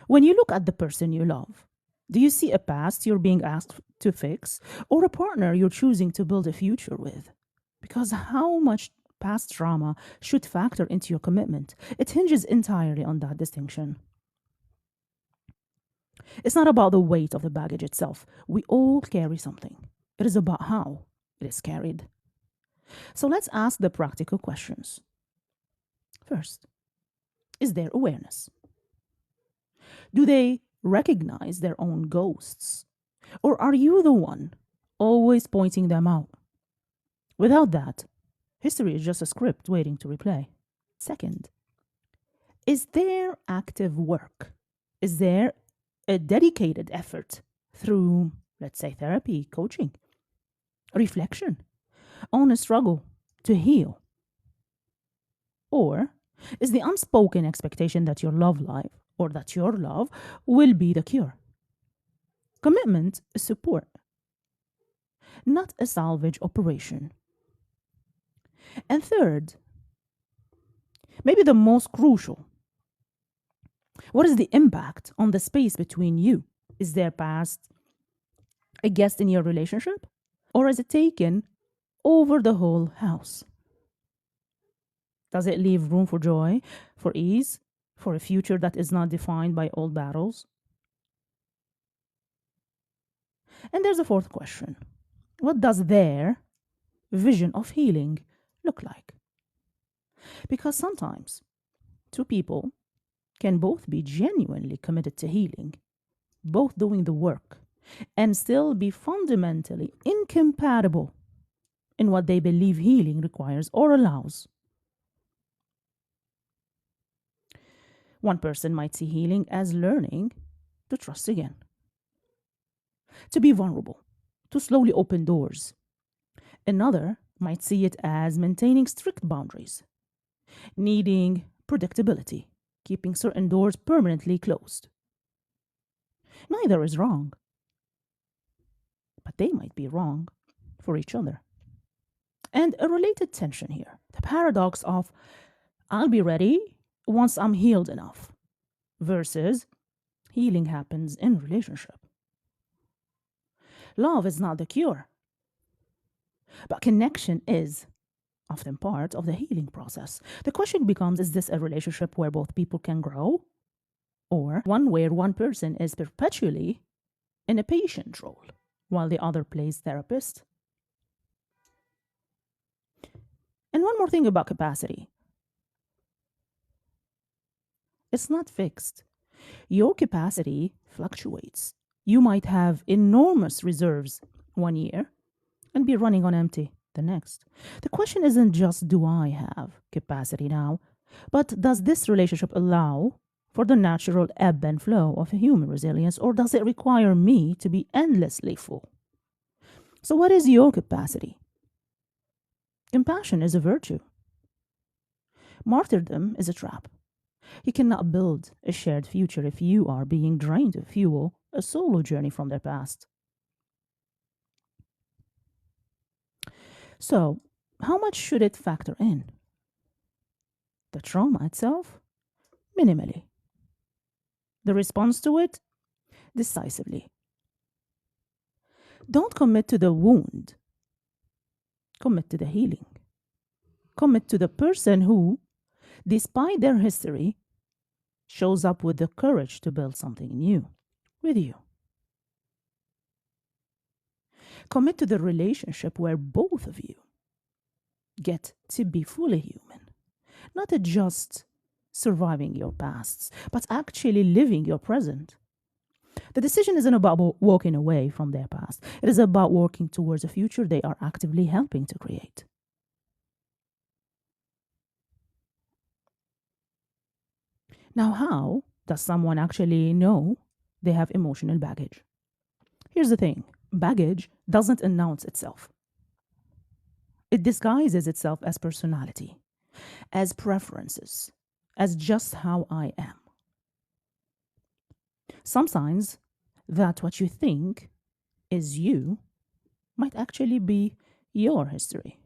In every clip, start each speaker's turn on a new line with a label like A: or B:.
A: When you look at the person you love, do you see a past you're being asked to fix or a partner you're choosing to build a future with? Because how much past trauma should factor into your commitment? It hinges entirely on that distinction. It's not about the weight of the baggage itself. We all carry something. It is about how it is carried. So let's ask the practical questions. First, is there awareness? Do they recognize their own ghosts? Or are you the one always pointing them out? Without that, history is just a script waiting to replay. Second, is there active work? Is there a dedicated effort through, let's say, therapy, coaching, reflection on a struggle to heal? Or is the unspoken expectation that your love life or that your love will be the cure? Commitment is support, not a salvage operation. And third, maybe the most crucial, what is the impact on the space between you? Is their past a guest in your relationship? Or is it taken over the whole house? Does it leave room for joy, for ease, for a future that is not defined by old battles? And there's a fourth question. What does their vision of healing look like? Because sometimes two people can both be genuinely committed to healing, both doing the work, and still be fundamentally incompatible in what they believe healing requires or allows. One person might see healing as learning to trust again, to be vulnerable, to slowly open doors. Another might see it as maintaining strict boundaries, needing predictability, keeping certain doors permanently closed. Neither is wrong, but they might be wrong for each other. And a related tension here, the paradox of I'll be ready once I'm healed enough versus healing happens in relationship. Love is not the cure, but connection is often part of the healing process. The question becomes, is this a relationship where both people can grow, or one where one person is perpetually in a patient role while the other plays therapist? And one more thing about capacity. It's not fixed. Your capacity fluctuates. You might have enormous reserves one year and be running on empty the next. The question isn't just, do I have capacity now, but does this relationship allow for the natural ebb and flow of human resilience, or does it require me to be endlessly full? So, what is your capacity? Compassion is a virtue. Martyrdom is a trap. You cannot build a shared future if you are being drained to fuel a solo journey from their past. So, how much should it factor in? The trauma itself? Minimally. The response to it? Decisively. Don't commit to the wound. Commit to the healing. Commit to the person who, despite their history, shows up with the courage to build something new with you. Commit to the relationship where both of you get to be fully human, not just surviving your pasts, but actually living your present. The decision isn't about walking away from their past. It is about working towards a future they are actively helping to create. Now, how does someone actually know they have emotional baggage? Here's the thing. Baggage doesn't announce itself. It disguises itself as personality, as preferences, as just how I am. Some signs that what you think is you might actually be your history.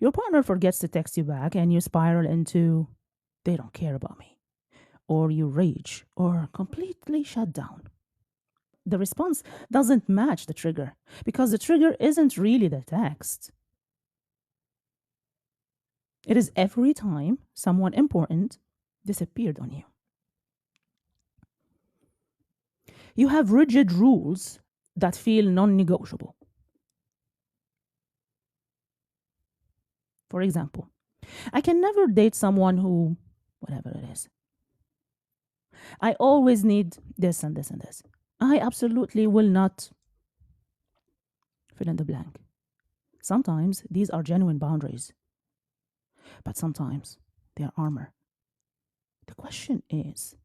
A: Your partner forgets to text you back and you spiral into, they don't care about me. or you rage, or completely shut down. The response doesn't match the trigger because the trigger isn't really the text. It is every time someone important disappeared on you. You have rigid rules that feel non negotiable. For example, I can never date someone who, whatever it is. I always need this and this and this. I absolutely will not fill in the blank. Sometimes these are genuine boundaries, but sometimes they are armor. The question is,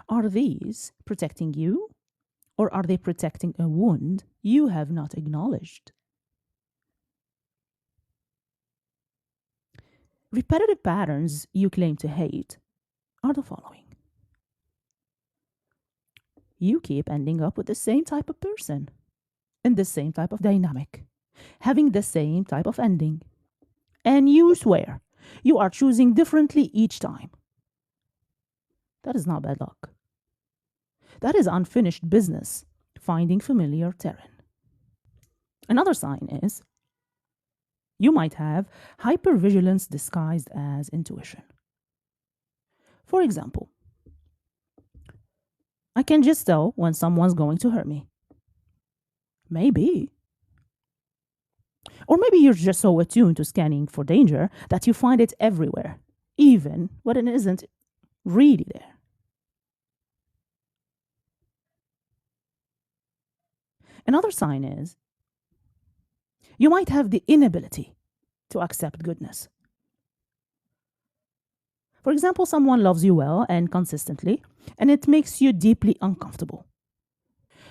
A: are these protecting you, or are they protecting a wound you have not acknowledged? Repetitive patterns you claim to hate are the following. You keep ending up with the same type of person, in the same type of dynamic, having the same type of ending. And you swear you are choosing differently each time. That is not bad luck. That is unfinished business, finding familiar terrain. Another sign is you might have hypervigilance disguised as intuition. For example, I can just tell when someone's going to hurt me. Maybe. Or maybe you're just so attuned to scanning for danger that you find it everywhere, even when it isn't really there. Another sign is you might have the inability to accept goodness. For example, someone loves you well and consistently, and it makes you deeply uncomfortable.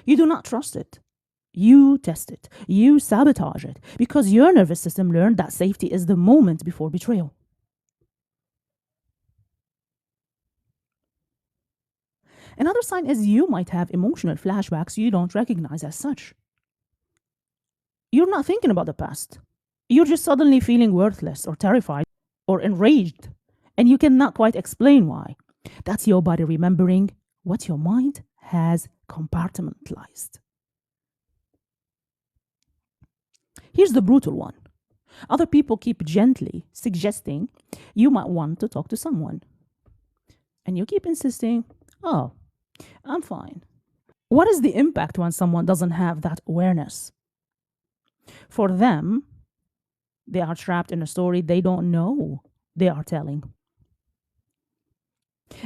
A: You do not trust it. You test it. You sabotage it because your nervous system learned that safety is the moment before betrayal. Another sign is you might have emotional flashbacks you don't recognize as such. You're not thinking about the past. You're just suddenly feeling worthless or terrified or enraged, and you cannot quite explain why. That's your body remembering what your mind has compartmentalized. Here's the brutal one. Other people keep gently suggesting you might want to talk to someone. And you keep insisting, oh, I'm fine. What is the impact when someone doesn't have that awareness? For them, they are trapped in a story they don't know they are telling.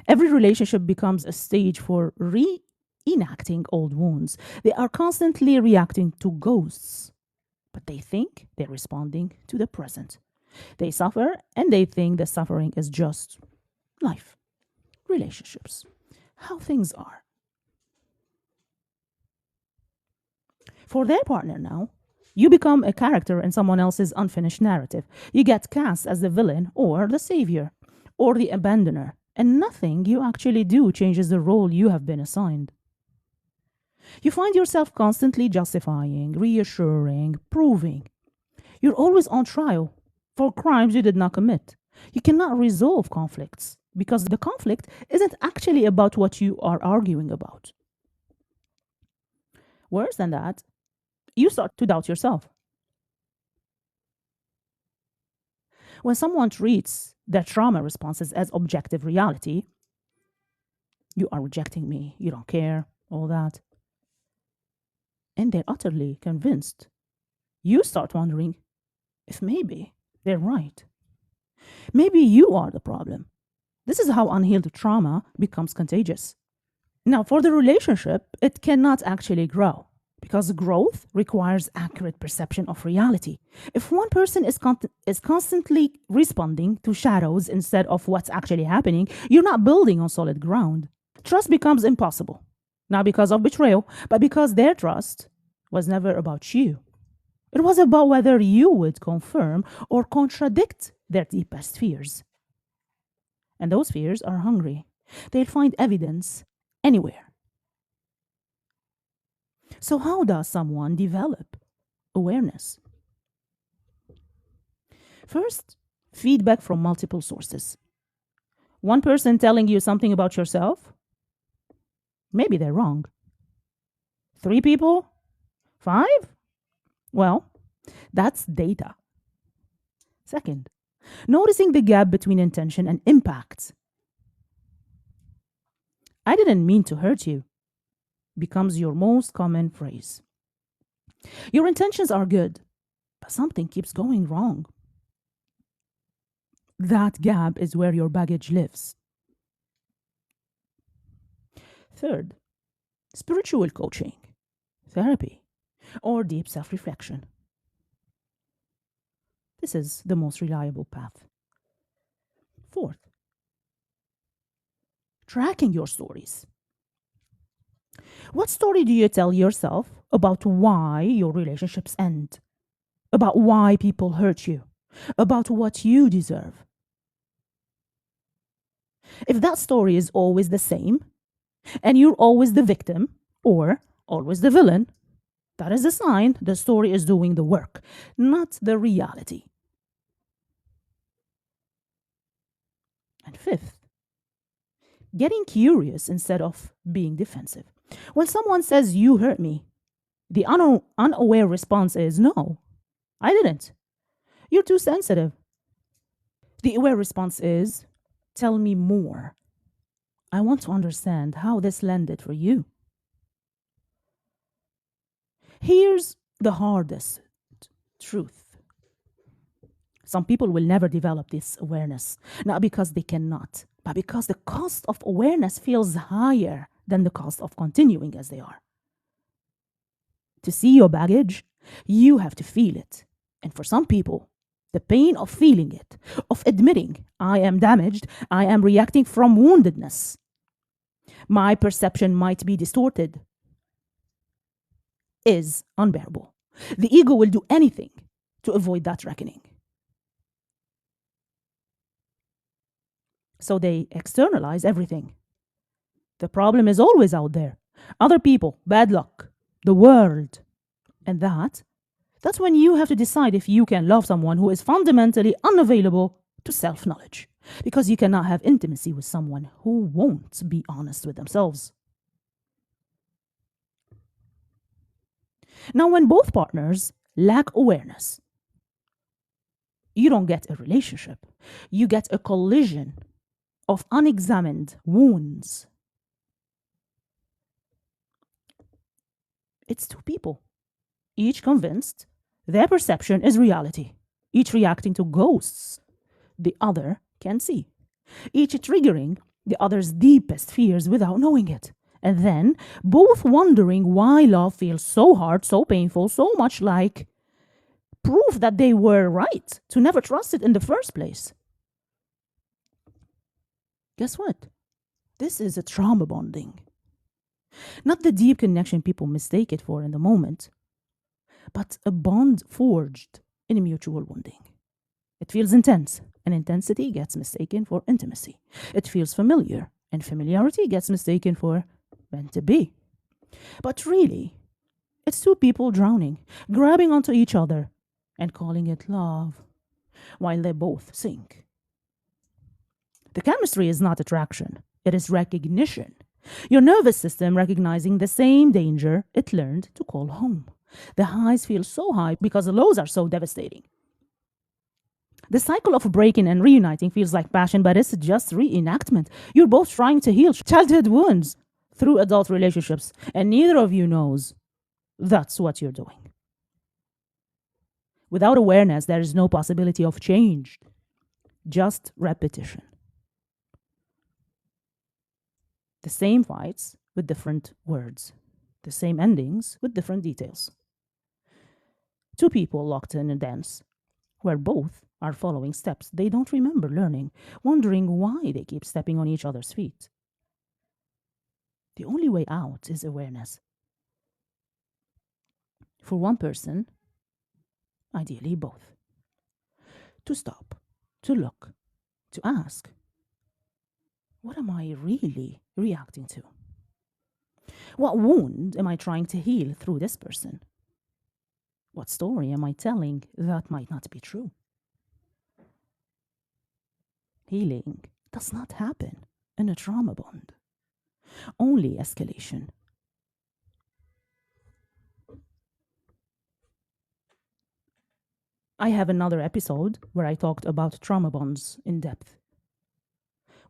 A: Every relationship becomes a stage for reenacting old wounds. They are constantly reacting to ghosts, but they think they're responding to the present. They suffer and they think the suffering is just life, relationships, how things are. For their partner now, you become a character in someone else's unfinished narrative. You get cast as the villain or the savior or the abandoner, and nothing you actually do changes the role you have been assigned. You find yourself constantly justifying, reassuring, proving. You're always on trial for crimes you did not commit. You cannot resolve conflicts because the conflict isn't actually about what you are arguing about. Worse than that, you start to doubt yourself. When someone treats their trauma responses as objective reality, you are rejecting me, you don't care, all that, and they're utterly convinced, you start wondering if maybe they're right. Maybe you are the problem. This is how unhealed trauma becomes contagious. Now, for the relationship, it cannot actually grow because growth requires accurate perception of reality. If one person is constantly responding to shadows instead of what's actually happening, you're not building on solid ground. Trust becomes impossible, not because of betrayal, but because their trust was never about you. It was about whether you would confirm or contradict their deepest fears. And those fears are hungry. They'll find evidence anywhere. So, how does someone develop awareness? First, feedback from multiple sources. One person telling you something about yourself? Maybe they're wrong. 3 people? 5? Well, that's data. Second, noticing the gap between intention and impact. I didn't mean to hurt you becomes your most common phrase. Your intentions are good, but something keeps going wrong. That gap is where your baggage lives. Third, spiritual coaching, therapy, or deep self reflection. This is the most reliable path. Fourth, tracking your stories. What story do you tell yourself about why your relationships end? About why people hurt you? About what you deserve? If that story is always the same, and you're always the victim or always the villain, that is a sign the story is doing the work, not the reality. And fifth, getting curious instead of being defensive. When someone says, "You hurt me," the unaware response is, "No, I didn't. You're too sensitive." The aware response is, "Tell me more. I want to understand how this landed for you." Here's the hardest truth. Some people will never develop this awareness, not because they cannot, but because the cost of awareness feels higher than the cost of continuing as they are. To see your baggage, you have to feel it. And for some people, the pain of feeling it, of admitting, "I am damaged, I am reacting from woundedness. My perception might be distorted," is unbearable. The ego will do anything to avoid that reckoning. So they externalize everything. The problem is always out there. Other people, bad luck, the world. And that's when you have to decide if you can love someone who is fundamentally unavailable to self-knowledge. Because you cannot have intimacy with someone who won't be honest with themselves. Now, when both partners lack awareness, you don't get a relationship. You get a collision of unexamined wounds. It's 2 people, each convinced their perception is reality, each reacting to ghosts the other can see, each triggering the other's deepest fears without knowing it, and then both wondering why love feels so hard, so painful, so much like proof that they were right to never trust it in the first place. Guess what? This is a trauma bonding. Not the deep connection people mistake it for in the moment, but a bond forged in mutual wounding. It feels intense, and intensity gets mistaken for intimacy. It feels familiar, and familiarity gets mistaken for meant to be. But really, it's 2 people drowning, grabbing onto each other, and calling it love, while they both sink. The chemistry is not attraction, it is recognition. Your nervous system recognizing the same danger it learned to call home. The highs feel so high because the lows are so devastating. The cycle of breaking and reuniting feels like passion, but it's just reenactment. You're both trying to heal childhood wounds through adult relationships, and neither of you knows that's what you're doing. Without awareness, there is no possibility of change, just repetition. The same fights with different words, the same endings with different details. 2 people locked in a dance where both are following steps they don't remember learning, wondering why they keep stepping on each other's feet. The only way out is awareness. For one person, ideally both. To stop, to look, to ask, what am I really reacting to? What wound am I trying to heal through this person? What story am I telling that might not be true? Healing does not happen in a trauma bond, only escalation. I have another episode where I talked about trauma bonds in depth,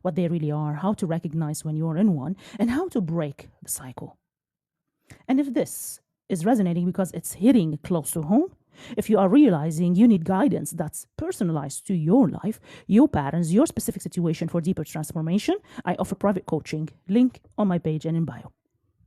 A: what they really are, how to recognize when you're in one, and how to break the cycle. And if this is resonating because it's hitting close to home, if you are realizing you need guidance that's personalized to your life, your patterns, your specific situation for deeper transformation, I offer private coaching. Link on my page and in bio.